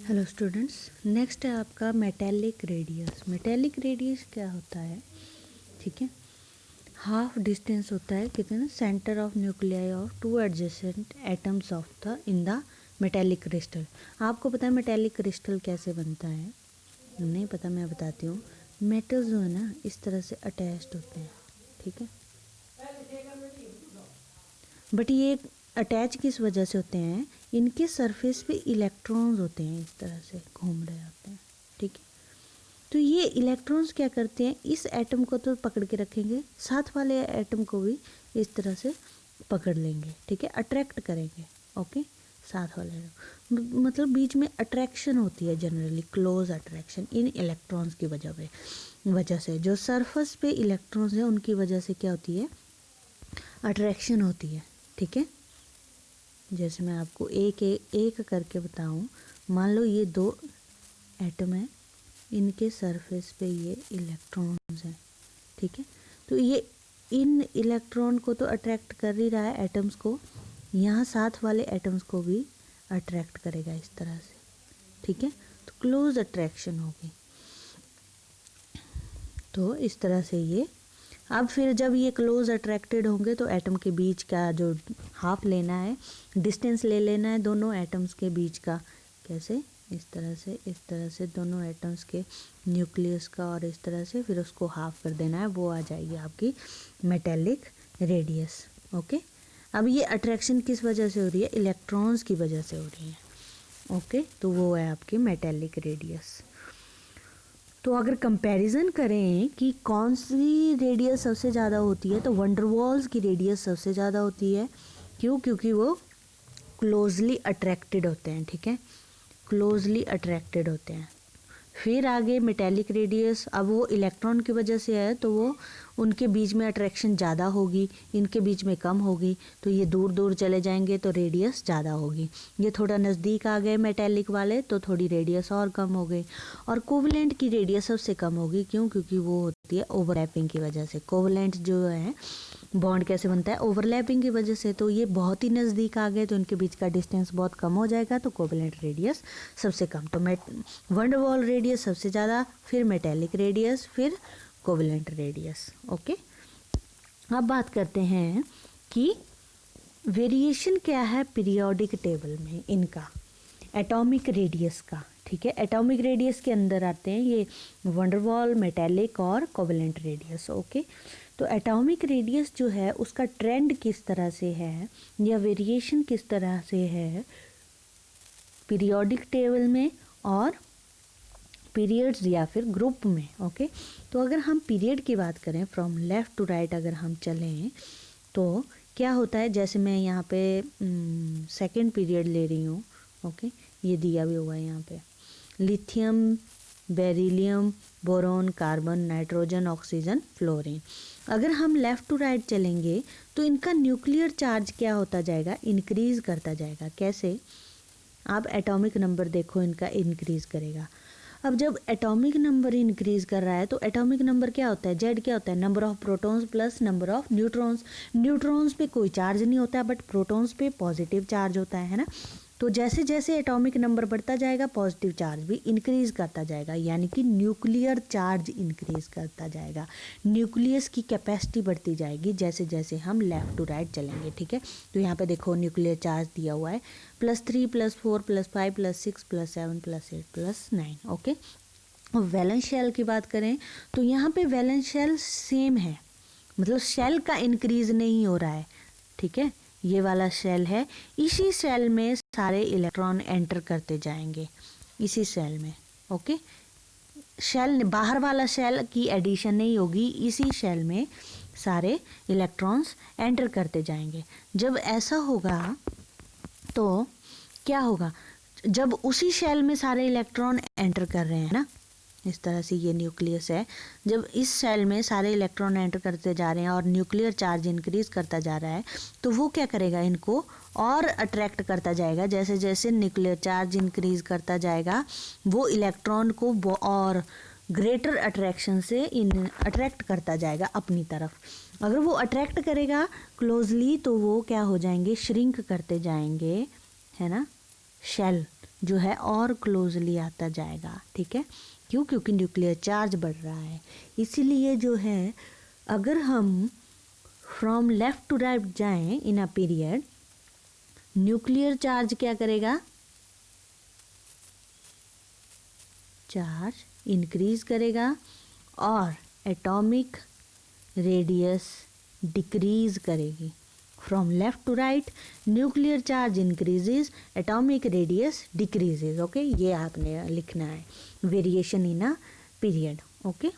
Hello students, next है आपका metallic radius. Metallic radius क्या होता है? ठीक है, हाफ डिस्टेंस होता है कितने ना centre of nuclei of two adjacent atoms of the in the metallic crystal. आपको पता है मेटेलिक क्रिस्टल कैसे बनता है? नहीं पता, मैं बताती हूँ। मेटल्स जो है ना इस तरह से अटैच्ड होते हैं, ठीक है, बट ये अटैच किस वजह से होते हैं? इनके सरफेस पे इलेक्ट्रॉन्स होते हैं, इस तरह से घूम रहे होते हैं, ठीक है। तो ये इलेक्ट्रॉन्स क्या करते हैं, इस एटम को तो पकड़ के रखेंगे, साथ वाले एटम को भी इस तरह से पकड़ लेंगे, ठीक है, अट्रैक्ट करेंगे। ओके, साथ वाले मतलब बीच में अट्रैक्शन होती है, generally close attraction in electrons की वजह से जो सरफेस पे इलेक्ट्रॉन्स है उनकी वजह से क्या होती है, अट्रैक्शन होती है, ठीक है। जैसे मैं आपको एक करके बताऊं, मान लो ये दो एटम है, इनके सरफेस पे ये इलेक्ट्रॉन्स हैं, ठीक है। तो ये इन इलेक्ट्रॉन को तो अट्रैक्ट कर ही रहा है एटम्स को, यहाँ साथ वाले एटम्स को भी अट्रैक्ट करेगा इस तरह से, ठीक है। तो क्लोज अट्रैक्शन होगी। तो इस तरह से ये अब फिर जब ये क्लोज अट्रैक्टेड होंगे तो एटम के बीच का जो हाफ लेना है, डिस्टेंस ले लेना है दोनों एटम्स के बीच का। कैसे? इस तरह से दोनों एटम्स के न्यूक्लियस का, और इस तरह से फिर उसको हाफ कर देना है, वो आ जाएगी आपकी मेटेलिक रेडियस। ओके, अब ये अट्रैक्शन किस वजह से हो रही है? इलेक्ट्रॉन्स की वजह से हो रही है। ओके, तो वो है आपकी मेटेलिक रेडियस। तो अगर कंपैरिजन करें कि कौन सी रेडियस सबसे ज़्यादा होती है, तो वंडरवॉल्स की रेडियस सबसे ज़्यादा होती है। क्यों? क्योंकि वो क्लोजली अट्रैक्टेड होते हैं, ठीक है, क्लोजली अट्रैक्टेड होते हैं। फिर आगे मेटेलिक रेडियस, अब वो इलेक्ट्रॉन की वजह से है तो वो उनके बीच में अट्रैक्शन ज़्यादा होगी, इनके बीच में कम होगी, तो ये दूर दूर चले जाएंगे तो रेडियस ज़्यादा होगी। ये थोड़ा नज़दीक आ गए मेटेलिक वाले तो थोड़ी रेडियस और कम हो गई। और कोवलेंट की रेडियस सबसे कम होगी। क्यों? क्योंकि वो होती है ओवरलैपिंग की वजह से। कोवलेंट जो है बॉन्ड कैसे बनता है? ओवरलैपिंग की वजह से। तो ये बहुत ही नज़दीक आ गए तो इनके बीच का डिस्टेंस बहुत कम हो जाएगा, तो कोवलेंट रेडियस सबसे कम। तो वंडरवॉल रेडियस सबसे ज़्यादा, फिर मेटेलिक रेडियस, फिर कोवलेंट रेडियस। ओके, अब बात करते हैं कि वेरिएशन क्या है पीरियोडिक टेबल में इनका, एटॉमिक रेडियस का, ठीक है। एटॉमिक रेडियस के अंदर आते हैं ये वंडरवॉल, मेटेलिक और कोवलेंट रेडियस। ओके, तो एटॉमिक रेडियस जो है उसका ट्रेंड किस तरह से है या वेरिएशन किस तरह से है पीरियोडिक टेबल में और पीरियड्स या फिर ग्रुप में। ओके, तो अगर हम पीरियड की बात करें, फ्रॉम लेफ़्ट टू राइट अगर हम चलें तो क्या होता है, जैसे मैं यहाँ पे सेकंड पीरियड ले रही हूँ। ओके, ये दिया भी हुआ है यहाँ पे, lithium, beryllium, boron, carbon, nitrogen, oxygen, fluorine. अगर हम लेफ़्ट टू राइट चलेंगे तो इनका न्यूक्लियर चार्ज क्या होता जाएगा? इंक्रीज़ करता जाएगा। कैसे? आप एटॉमिक नंबर देखो, इनका इंक्रीज़ करेगा। अब जब एटॉमिक नंबर इंक्रीज़ कर रहा है तो एटॉमिक नंबर क्या होता है? जेड क्या होता है? Number of protons plus number of neutrons. Neutrons पे कोई चार्ज नहीं होता बट प्रोटॉन्स पे पॉजिटिव चार्ज होता है ना। तो जैसे जैसे एटॉमिक नंबर बढ़ता जाएगा पॉजिटिव चार्ज भी इंक्रीज़ करता जाएगा, यानी कि न्यूक्लियर चार्ज इंक्रीज़ करता जाएगा। न्यूक्लियस की कैपेसिटी बढ़ती जाएगी जैसे जैसे हम लेफ़्ट टू राइट चलेंगे, ठीक है। तो यहाँ पे देखो न्यूक्लियर चार्ज दिया हुआ है +3 +4 +5 +6 +7 +8 +9। ओके, और वैलेंस शेल की बात करें तो यहाँ पे वैलेंस शेल सेम है, मतलब शेल का इंक्रीज़ नहीं हो रहा है, ठीक है। ये वाला शेल है, इसी शेल में सारे इलेक्ट्रॉन एंटर करते जाएंगे, इसी शेल में। ओके, शेल बाहर वाला शेल की एडिशन नहीं होगी, इसी शेल में सारे इलेक्ट्रॉन्स एंटर करते जाएंगे। जब ऐसा होगा तो क्या होगा? जब उसी शेल में सारे इलेक्ट्रॉन एंटर कर रहे हैं ना, इस तरह से ये न्यूक्लियस है, जब इस सेल में सारे इलेक्ट्रॉन एंटर करते जा रहे हैं और न्यूक्लियर चार्ज इंक्रीज करता जा रहा है, तो वो क्या करेगा? इनको और अट्रैक्ट करता जाएगा। जैसे जैसे न्यूक्लियर चार्ज इंक्रीज करता जाएगा वो इलेक्ट्रॉन को और ग्रेटर अट्रैक्शन से अट्रैक्ट करता जाएगा अपनी तरफ। अगर वो अट्रैक्ट करेगा क्लोजली तो वो क्या हो जाएंगे? श्रिंक करते जाएंगे, है ना, शेल जो है और क्लोजली आता जाएगा, ठीक है। क्यों? क्योंकि न्यूक्लियर चार्ज बढ़ रहा है। इसीलिए जो है अगर हम फ्रॉम लेफ्ट टू राइट जाएं in a period, nuclear charge क्या करेगा? चार्ज इंक्रीज करेगा और एटॉमिक रेडियस डिक्रीज करेगी। From left to right nuclear charge increases, atomic radius decreases. Okay, ये आपने लिखना है, variation in a period. Okay,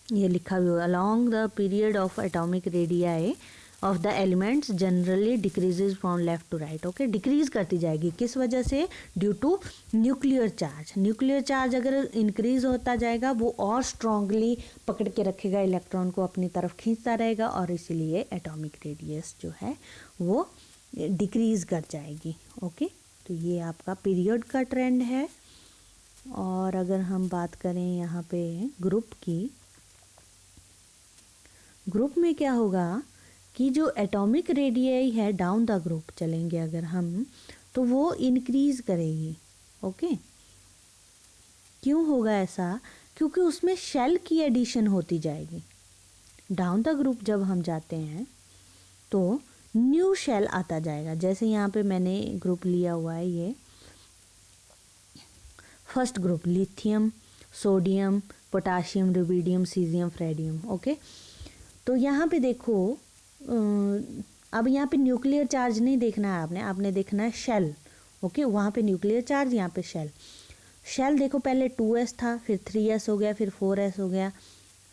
ये लिखा हुआ along the period of atomic radii of the elements generally decreases from left to right. Okay, decrease करती जाएगी। किस वजह से? Due to nuclear charge. Nuclear charge अगर इंक्रीज होता जाएगा वो और स्ट्रांगली पकड़ के रखेगा इलेक्ट्रॉन को, अपनी तरफ खींचता रहेगा और इसीलिए एटॉमिक रेडियस जो है वो डिक्रीज कर जाएगी। ओके, तो ये आपका पीरियड का ट्रेंड है। और अगर हम बात करें यहाँ पे ग्रुप की, ग्रुप में क्या होगा कि जो एटॉमिक रेडियाई है डाउन द ग्रुप चलेंगे अगर हम, तो वो इंक्रीज करेगी। ओके, क्यों होगा ऐसा? क्योंकि उसमें शेल की एडिशन होती जाएगी। डाउन द ग्रुप जब हम जाते हैं तो न्यू शेल आता जाएगा। जैसे यहाँ पे मैंने ग्रुप लिया हुआ है, ये first group lithium, sodium, potassium, rubidium, caesium, francium. Okay, तो यहाँ पे देखो अब यहाँ पे न्यूक्लियर चार्ज नहीं देखना है आपने, आपने देखना है शेल। ओके, वहाँ पे न्यूक्लियर चार्ज, यहाँ पे शेल। शेल देखो पहले 2s था, फिर 3s हो गया, फिर 4s हो गया,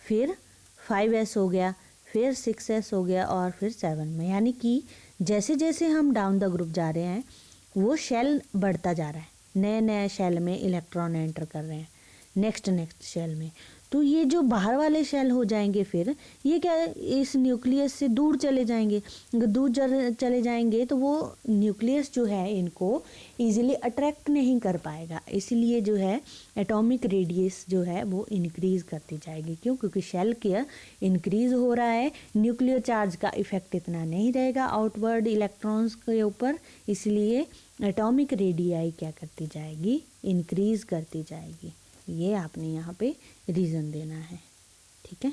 फिर 5s हो गया, फिर 6s हो गया और फिर 7 में। यानी कि जैसे जैसे हम डाउन द ग्रुप जा रहे हैं वो शेल बढ़ता जा रहा है, नए नए शेल में इलेक्ट्रॉन एंटर कर रहे हैं नेक्स्ट शेल में। तो ये जो बाहर वाले शेल हो जाएंगे फिर ये क्या है, इस न्यूक्लियस से दूर चले जाएंगे। अगर दूर चले जाएंगे तो वो न्यूक्लियस जो है इनको इजीली अट्रैक्ट नहीं कर पाएगा, इसलिए जो है एटॉमिक रेडियस जो है वो इंक्रीज करती जाएगी। क्यों? क्योंकि शेल केयर इंक्रीज हो रहा है, न्यूक्लियर चार्ज का इफेक्ट इतना नहीं रहेगा आउटवर्ड इलेक्ट्रॉन्स के ऊपर, इसलिए एटॉमिक रेडियाई क्या करती जाएगी? इंक्रीज करती जाएगी। ये आपने यहाँ पे रीज़न देना है, ठीक है।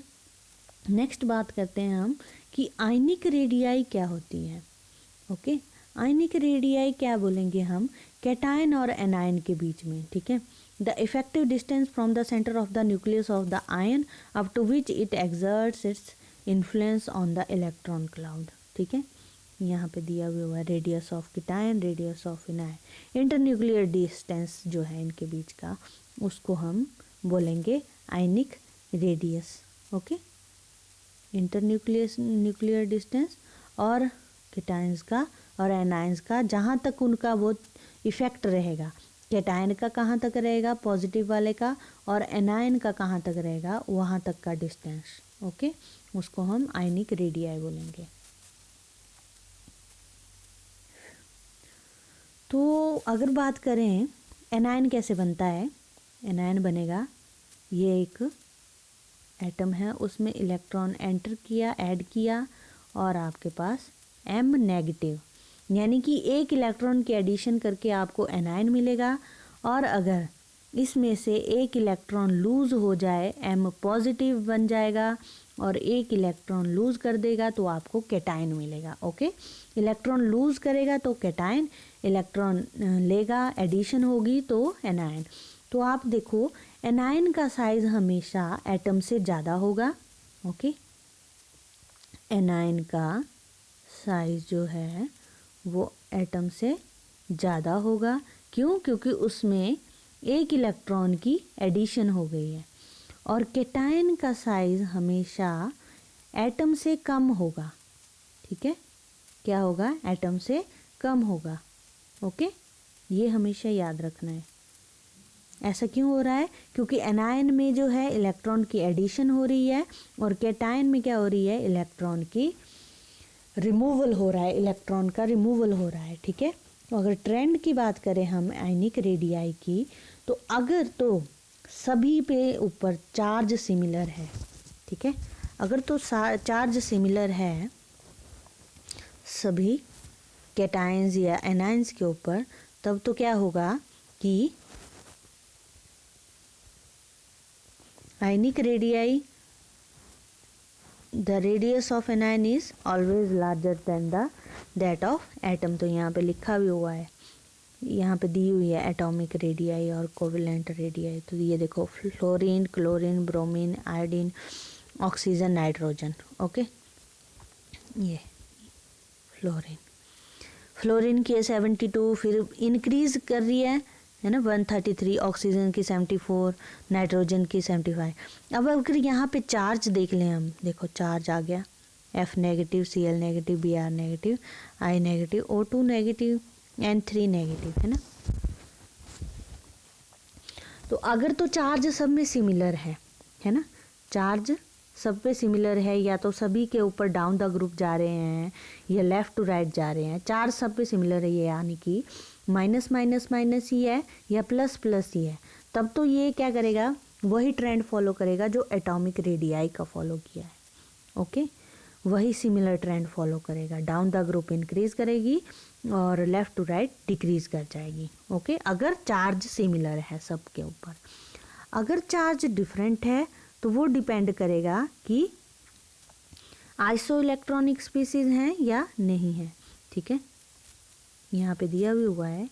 नेक्स्ट बात करते हैं हम कि आयनिक रेडियाई क्या होती है। ओके, आयनिक रेडियाई क्या बोलेंगे हम? कैटायन और एनायन के बीच में, ठीक है। The effective distance from the centre of the nucleus of the ion up to which it exerts its influence on the electron cloud, ठीक है। यहाँ पे दिया हुआ है radius of cation, radius of anion. Internuclear distance जो है इनके बीच का उसको हम बोलेंगे ionic radius. Okay, nuclear distance और कैटायंस का और एनायंस का जहाँ तक उनका वो इफेक्ट रहेगा। कैटायन का कहाँ तक रहेगा? पॉजिटिव वाले का, और एनायन का कहाँ तक रहेगा? वहाँ तक का डिस्टेंस। ओके, उसको हम आयनिक रेडियाई बोलेंगे। तो अगर बात करें एनायन कैसे बनता है, एनायन बनेगा, ये एक एटम है, उसमें इलेक्ट्रॉन एंटर किया, ऐड किया और आपके पास M नेगेटिव, यानी कि एक इलेक्ट्रॉन की एडिशन करके आपको एनायन मिलेगा। और अगर इसमें से एक इलेक्ट्रॉन लूज़ हो जाए, M पॉजिटिव बन जाएगा और एक इलेक्ट्रॉन लूज़ कर देगा तो आपको कैटायन मिलेगा। ओके, इलेक्ट्रॉन लूज़ करेगा तो कैटायन, इलेक्ट्रॉन लेगा एडिशन होगी तो एनायन। तो आप देखो एनायन का साइज़ हमेशा एटम से ज़्यादा होगा। ओके, एनायन का साइज़ जो है वो एटम से ज़्यादा होगा। क्यों? क्योंकि उसमें एक इलेक्ट्रॉन की एडिशन हो गई है। और कैटायन का साइज़ हमेशा एटम से कम होगा, ठीक है। क्या होगा? एटम से कम होगा। ओके, ये हमेशा याद रखना है। ऐसा क्यों हो रहा है? क्योंकि एनायन में जो है इलेक्ट्रॉन की एडिशन हो रही है और कैटायन में क्या हो रही है? इलेक्ट्रॉन की रिमूवल हो रहा है, इलेक्ट्रॉन का रिमूवल हो रहा है, ठीक है। तो अगर ट्रेंड की बात करें हम आयनिक रेडियाई की, तो अगर तो सभी पे ऊपर चार्ज सिमिलर है, ठीक है। अगर तो चार्ज सिमिलर है सभी कैटायंस या एनायंस के ऊपर, तब तो क्या होगा कि ionic radii, the radius of an ion is always larger than the that of atom. तो यहाँ पे लिखा भी हुआ है, यहाँ पे दी हुई है एटॉमिक रेडियाई और कोवेलेंट रेडियाई। तो ये देखो fluorine, chlorine, bromine, iodine, oxygen, nitrogen. Okay, ये फ्लोरीन की है 72, फिर इंक्रीज कर रही है ना 133, ऑक्सीजन की 74, नाइट्रोजन की 75। अब अगर यहाँ पे चार्ज देख लें हम, देखो चार्ज आ गया, F negative, Cl negative, Br negative, I negative, O2 negative, N3 negative, है ना। तो अगर तो चार्ज सब में सिमिलर है ना, चार्ज सब पे सिमिलर है, या तो सभी के ऊपर डाउन द ग्रुप जा रहे हैं या लेफ्ट टू राइट जा रहे हैं, चार्ज सब पे सिमिलर है, ये यानी कि माइनस माइनस माइनस ही है या प्लस प्लस ही है, तब तो ये क्या करेगा, वही ट्रेंड फॉलो करेगा जो एटॉमिक रेडियाई का फॉलो किया है। ओके, वही सिमिलर ट्रेंड फॉलो करेगा, डाउन द ग्रुप इंक्रीज करेगी और लेफ्ट टू राइट डिक्रीज कर जाएगी। ओके, अगर चार्ज सिमिलर है सबके ऊपर। अगर चार्ज डिफरेंट है तो वो डिपेंड करेगा कि आइसो इलेक्ट्रॉनिक स्पीसीज हैं या नहीं है। ठीक है, यहाँ पे दिया भी हुआ है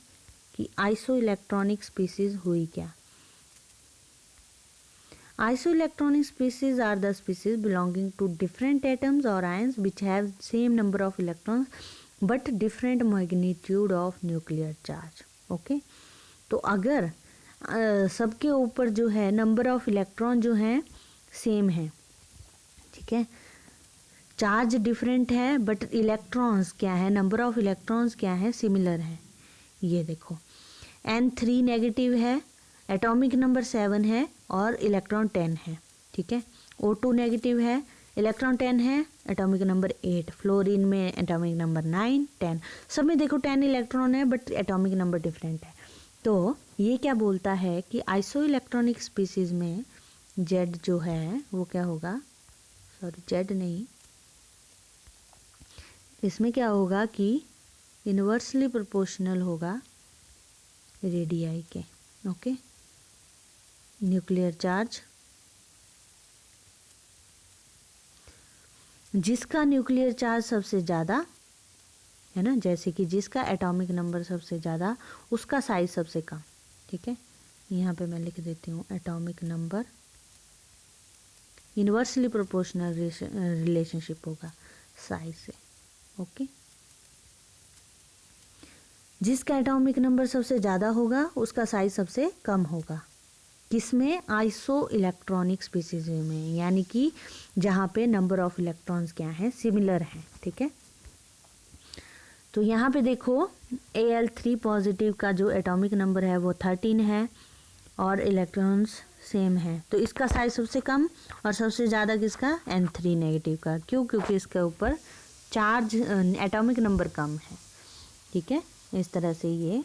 कि आइसो इलेक्ट्रॉनिक स्पीसीज हुई क्या। Isoelectronic species are the species belonging to different atoms और ions which have same number of electrons but different magnitude of nuclear charge. Okay, तो अगर सबके ऊपर जो है नंबर ऑफ इलेक्ट्रॉन जो हैं सेम है, ठीक है, चार्ज डिफरेंट है बट इलेक्ट्रॉन्स क्या है, नंबर ऑफ इलेक्ट्रॉन्स क्या है, सिमिलर है। ये देखो N3 नेगेटिव है, एटॉमिक नंबर 7 है और इलेक्ट्रॉन 10 है। ठीक है, O2 नेगेटिव है, इलेक्ट्रॉन 10 है, एटॉमिक नंबर 8। फ्लोरीन में एटॉमिक नंबर 9, 10, सब में देखो 10 इलेक्ट्रॉन है बट एटॉमिक नंबर डिफरेंट है। तो ये क्या बोलता है कि आइसो इलेक्ट्रॉनिक स्पीसीज में जेड जो है वो क्या होगा, सॉरी जेड नहीं, इसमें क्या होगा कि इन्वर्सली प्रोपोर्शनल होगा रेडियाई के। ओके, न्यूक्लियर चार्ज, जिसका न्यूक्लियर चार्ज सबसे ज़्यादा है ना, जैसे कि जिसका एटॉमिक नंबर सबसे ज़्यादा उसका साइज सबसे कम। ठीक है, यहाँ पे मैं लिख देती हूँ atomic number, inversely proportional relationship होगा साइज से। ओके, जिसका एटॉमिक नंबर सबसे ज़्यादा होगा उसका साइज सबसे कम होगा। किसमें, आइसो इलेक्ट्रॉनिक स्पीसीज में, यानी कि जहाँ पे नंबर ऑफ इलेक्ट्रॉन्स क्या हैं, सिमिलर हैं। ठीक है, तो यहाँ पे देखो Al3 पॉजिटिव का जो एटॉमिक नंबर है वो 13 है और इलेक्ट्रॉन्स सेम है, तो इसका साइज सबसे कम और सबसे ज़्यादा किसका, N3 नेगेटिव का। क्यों, क्योंकि इसके ऊपर चार्ज एटॉमिक नंबर कम है। ठीक है, इस तरह से ये,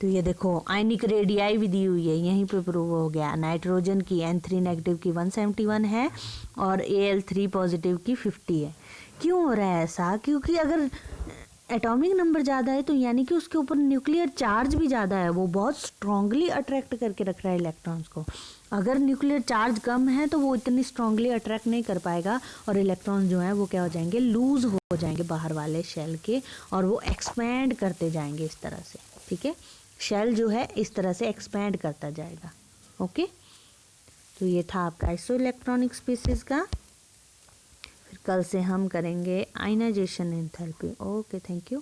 तो ये देखो आयनिक रेडियाई भी दी हुई है, यहीं पे प्रूव हो गया। नाइट्रोजन की N3 नेगेटिव की 171 है और Al3 पॉजिटिव की 50 है। क्यों हो रहा है ऐसा, क्योंकि अगर एटॉमिक नंबर ज़्यादा है तो यानी कि उसके ऊपर न्यूक्लियर चार्ज भी ज़्यादा है, वो बहुत स्ट्रांगली अट्रैक्ट करके रख रहा है इलेक्ट्रॉन्स को। अगर न्यूक्लियर चार्ज कम है तो वो इतनी स्ट्रांगली अट्रैक्ट नहीं कर पाएगा और इलेक्ट्रॉन्स जो है वो क्या हो जाएंगे, लूज हो जाएंगे बाहर वाले शेल के, और वो एक्सपैंड करते जाएंगे इस तरह से। ठीक है, शेल जो है इस तरह से एक्सपैंड करता जाएगा। ओके, तो ये था आपका आइसो इलेक्ट्रॉनिक स्पीसीज का। फिर कल से हम करेंगे ionisation enthalpy. Okay, thank you.